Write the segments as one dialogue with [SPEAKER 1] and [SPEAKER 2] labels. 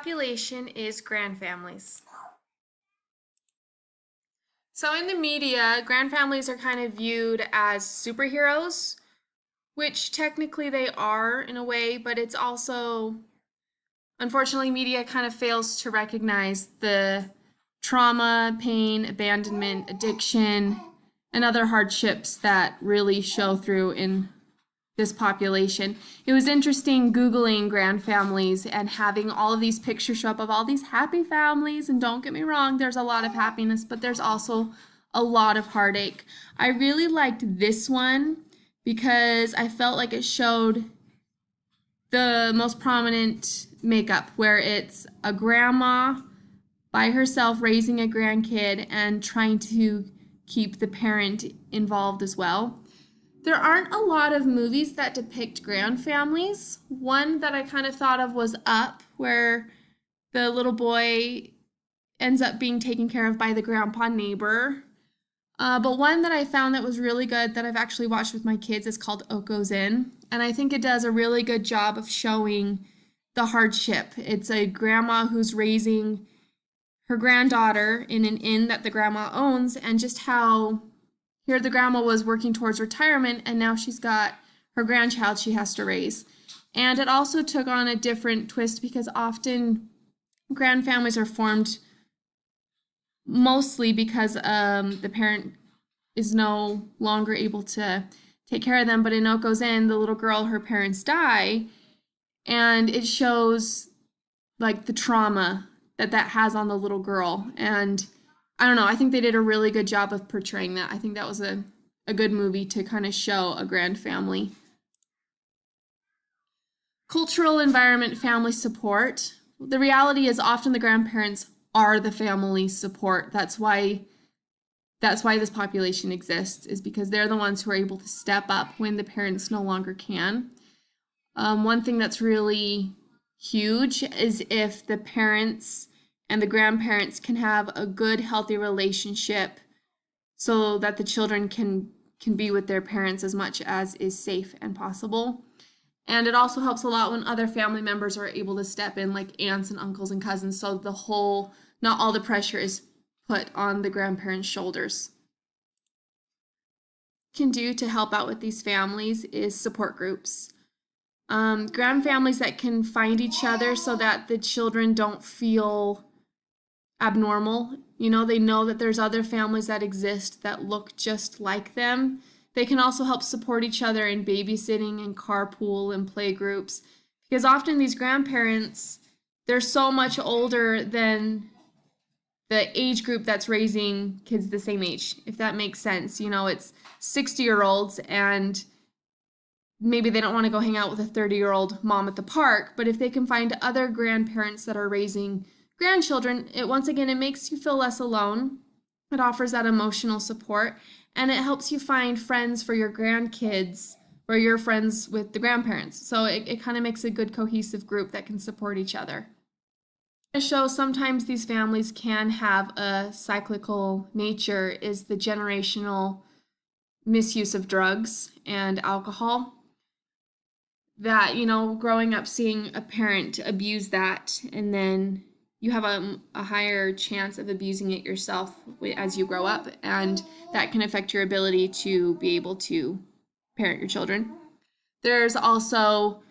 [SPEAKER 1] population is grandfamilies. So in the media, grandfamilies are kind of viewed as superheroes, which technically they are in a way, but it's also, unfortunately, media kind of fails to recognize the trauma, pain, abandonment, addiction, and other hardships that really show through in this population. It was interesting Googling grandfamilies and having all of these pictures show up of all these happy families. And don't get me wrong, there's a lot of happiness, but there's also a lot of heartache. I really liked this one because I felt like it showed the most prominent makeup, where it's a grandma by herself raising a grandkid and trying to keep the parent involved as well. There aren't a lot of movies that depict grandfamilies. One that I kind of thought of was Up, where the little boy ends up being taken care of by the grandpa neighbor. But one that I found that was really good that I've actually watched with my kids is called Oko's Inn. And I think it does a really good job of showing the hardship. It's a grandma who's raising her granddaughter in an inn that the grandma owns, and just how here the grandma was working towards retirement, and now she's got her grandchild she has to raise. And it also took on a different twist because often grandfamilies are formed mostly because the parent is no longer able to take care of them. But in Oko's Inn, the little girl, her parents die, and it shows like the trauma that has on the little girl. And I don't know, I think they did a really good job of portraying that. I think that was a good movie to kind of show a grand family. Cultural environment, family support. The reality is often the grandparents are the family support. That's why this population exists, is because they're the ones who are able to step up when the parents no longer can. One thing that's really huge is if the parents and the grandparents can have a good, healthy relationship so that the children can be with their parents as much as is safe and possible. And it also helps a lot when other family members are able to step in, like aunts and uncles and cousins, so not all the pressure is put on the grandparents' shoulders. What can do to help out with these families is support groups. Grandfamilies that can find each other so that the children don't feel abnormal. They know that there's other families that exist that look just like them. They can also help support each other in babysitting and carpool and play groups, because often these grandparents, they're so much older than the age group that's raising kids the same age, if that makes sense. It's 60-year-olds, and maybe they don't want to go hang out with a 30-year-old mom at the park, but if they can find other grandparents that are raising grandchildren, it makes you feel less alone. It offers that emotional support, and it helps you find friends for your grandkids or your friends with the grandparents. So it kind of makes a good cohesive group that can support each other. To show sometimes these families can have a cyclical nature is the generational misuse of drugs and alcohol. That, growing up seeing a parent abuse that, and then you have a higher chance of abusing it yourself as you grow up, and that can affect your ability to be able to parent your children. There's also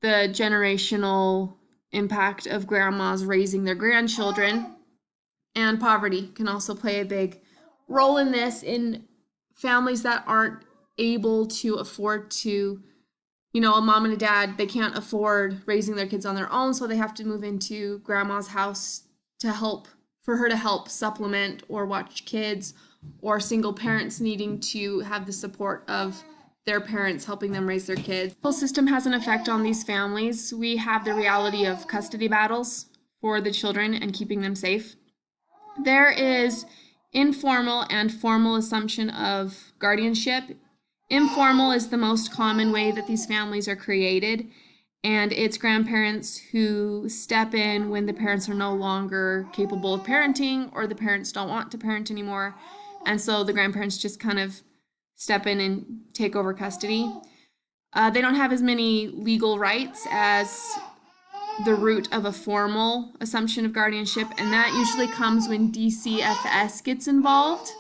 [SPEAKER 1] the generational impact of grandmas raising their grandchildren, and poverty can also play a big role in this, in families that aren't able to afford to, a mom and a dad, they can't afford raising their kids on their own, so they have to move into grandma's house for her to help supplement or watch kids, or single parents needing to have the support of their parents helping them raise their kids. The whole system has an effect on these families. We have the reality of custody battles for the children and keeping them safe. There is informal and formal assumption of guardianship. Informal is the most common way that these families are created, and it's grandparents who step in when the parents are no longer capable of parenting, or the parents don't want to parent anymore, and so the grandparents just kind of step in and take over custody. They don't have as many legal rights as the root of a formal assumption of guardianship, and that usually comes when DCFS gets involved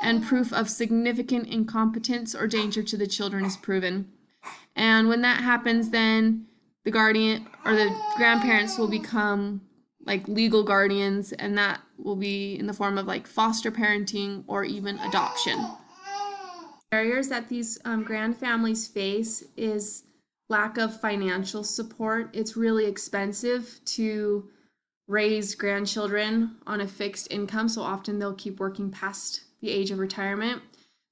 [SPEAKER 1] and proof of significant incompetence or danger to the children is proven. And when that happens, then the guardian or the grandparents will become like legal guardians, and that will be in the form of like foster parenting or even adoption. Barriers that these grand families face is lack of financial support. It's really expensive to raise grandchildren on a fixed income, so often they'll keep working past the age of retirement.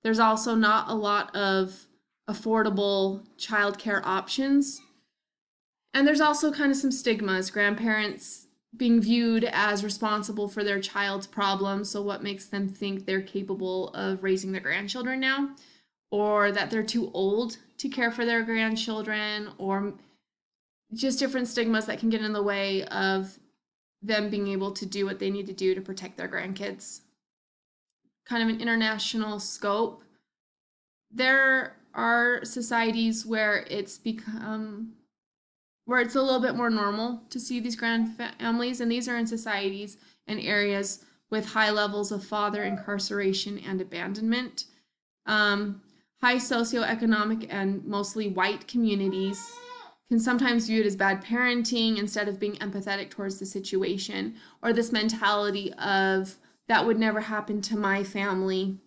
[SPEAKER 1] There's also not a lot of affordable childcare options. And there's also kind of some stigmas, grandparents being viewed as responsible for their child's problems, so what makes them think they're capable of raising their grandchildren now, or that they're too old to care for their grandchildren, or just different stigmas that can get in the way of them being able to do what they need to do to protect their grandkids. Kind of an international scope. There are societies where it's become where it's a little bit more normal to see these grand families, and these are in societies and areas with high levels of father incarceration and abandonment. High socioeconomic and mostly white communities can sometimes view it as bad parenting instead of being empathetic towards the situation, or this mentality of that would never happen to my family,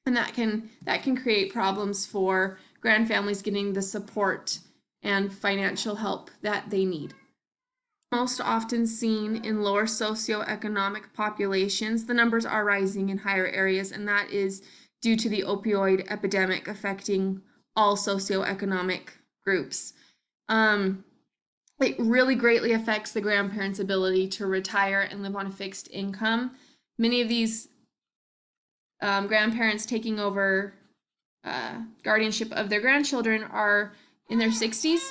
[SPEAKER 1] and that can create problems for grand families getting the support and financial help that they need. Most often seen in lower socioeconomic populations, the numbers are rising in higher areas, and that is due to the opioid epidemic affecting all socioeconomic groups. It really greatly affects the grandparents' ability to retire and live on a fixed income. Many of these grandparents taking over guardianship of their grandchildren are in their 60s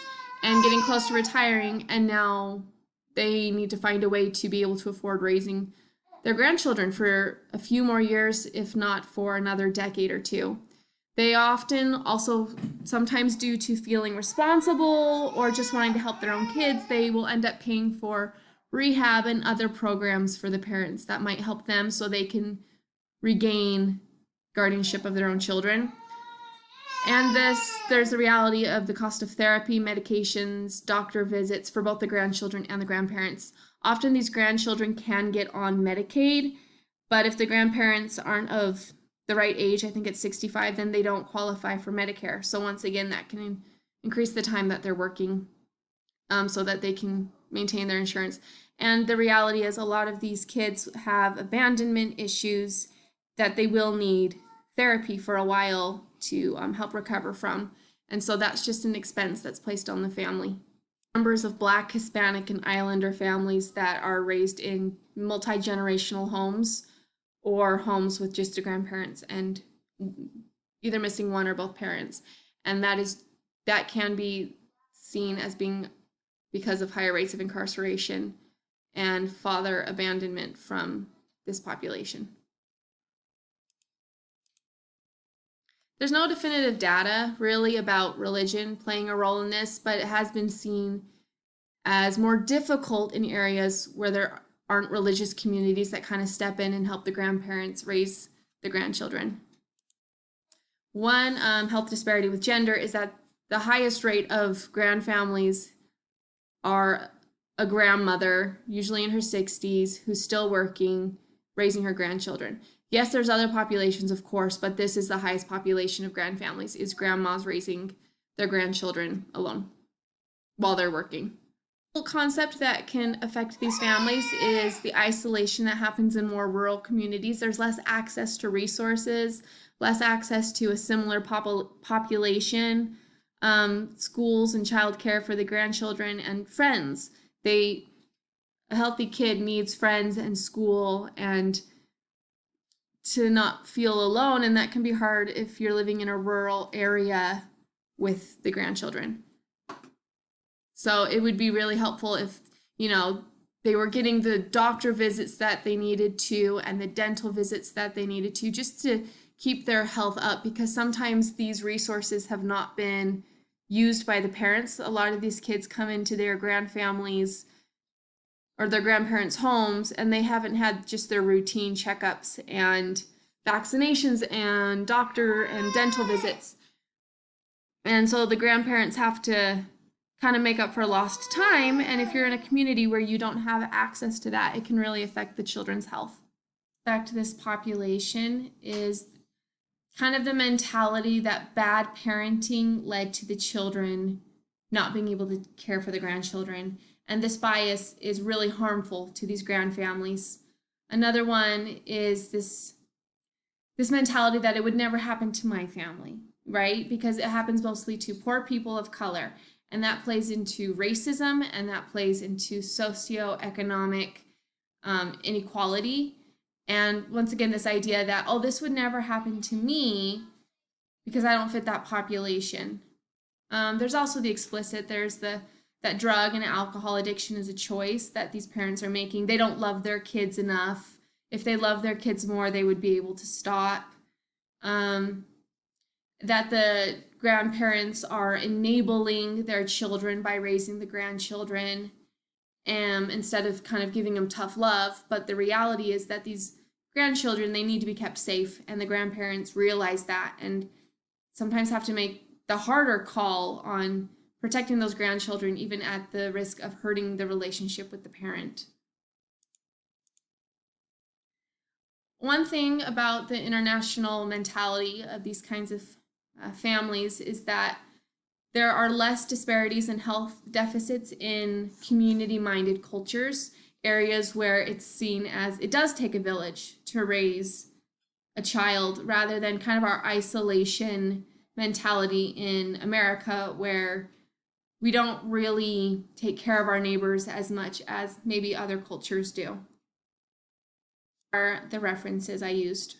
[SPEAKER 1] and getting close to retiring, and now they need to find a way to be able to afford raising their grandchildren for a few more years, if not for another decade or two. They often also, sometimes due to feeling responsible or just wanting to help their own kids, they will end up paying for rehab and other programs for the parents that might help them so they can regain guardianship of their own children. And there's the reality of the cost of therapy, medications, doctor visits for both the grandchildren and the grandparents. Often these grandchildren can get on Medicaid, but if the grandparents aren't of the right age, I think it's 65, then they don't qualify for Medicare. So once again, that can increase the time that they're working so that they can maintain their insurance. And the reality is a lot of these kids have abandonment issues that they will need therapy for a while to help recover from. And so that's just an expense that's placed on the family. Numbers of Black, Hispanic, and Islander families that are raised in multi-generational homes or homes with just the grandparents and either missing one or both parents. And that can be seen as being because of higher rates of incarceration and father abandonment from this population. There's no definitive data really about religion playing a role in this, but it has been seen as more difficult in areas where there aren't religious communities that kind of step in and help the grandparents raise the grandchildren. One health disparity with gender is that the highest rate of grand families are a grandmother, usually in her 60s, who's still working, raising her grandchildren. Yes, there's other populations, of course, but this is the highest population of grand families, is grandmas raising their grandchildren alone while they're working. The concept that can affect these families is the isolation that happens in more rural communities. There's less access to resources, less access to a similar population, schools and childcare for the grandchildren, and friends. A healthy kid needs friends and school and to not feel alone, and that can be hard if you're living in a rural area with the grandchildren. So it would be really helpful if, they were getting the doctor visits that they needed to and the dental visits that they needed to, just to keep their health up, because sometimes these resources have not been used by the parents. A lot of these kids come into their grandfamilies or their grandparents' homes, and they haven't had just their routine checkups and vaccinations and doctor and dental visits. And so the grandparents have to kind of make up for lost time. And if you're in a community where you don't have access to that, it can really affect the children's health. Back to this population is kind of the mentality that bad parenting led to the children not being able to care for the grandchildren. And this bias is really harmful to these grandfamilies. Another one is this mentality that it would never happen to my family, right? Because it happens mostly to poor people of color. And that plays into racism, and that plays into socioeconomic inequality. And once again, this idea that, oh, this would never happen to me because I don't fit that population. There's also the explicit, there's that drug and alcohol addiction is a choice that these parents are making. They don't love their kids enough. If they love their kids more, they would be able to stop. That the grandparents are enabling their children by raising the grandchildren, instead of kind of giving them tough love. But the reality is that these grandchildren, they need to be kept safe, and the grandparents realize that and sometimes have to make the harder call on protecting those grandchildren, even at the risk of hurting the relationship with the parent. One thing about the international mentality of these kinds of families is that there are less disparities in health deficits in community-minded cultures, areas where it's seen as it does take a village to raise a child, rather than kind of our isolation mentality in America, where we don't really take care of our neighbors as much as maybe other cultures do. Are the references I used.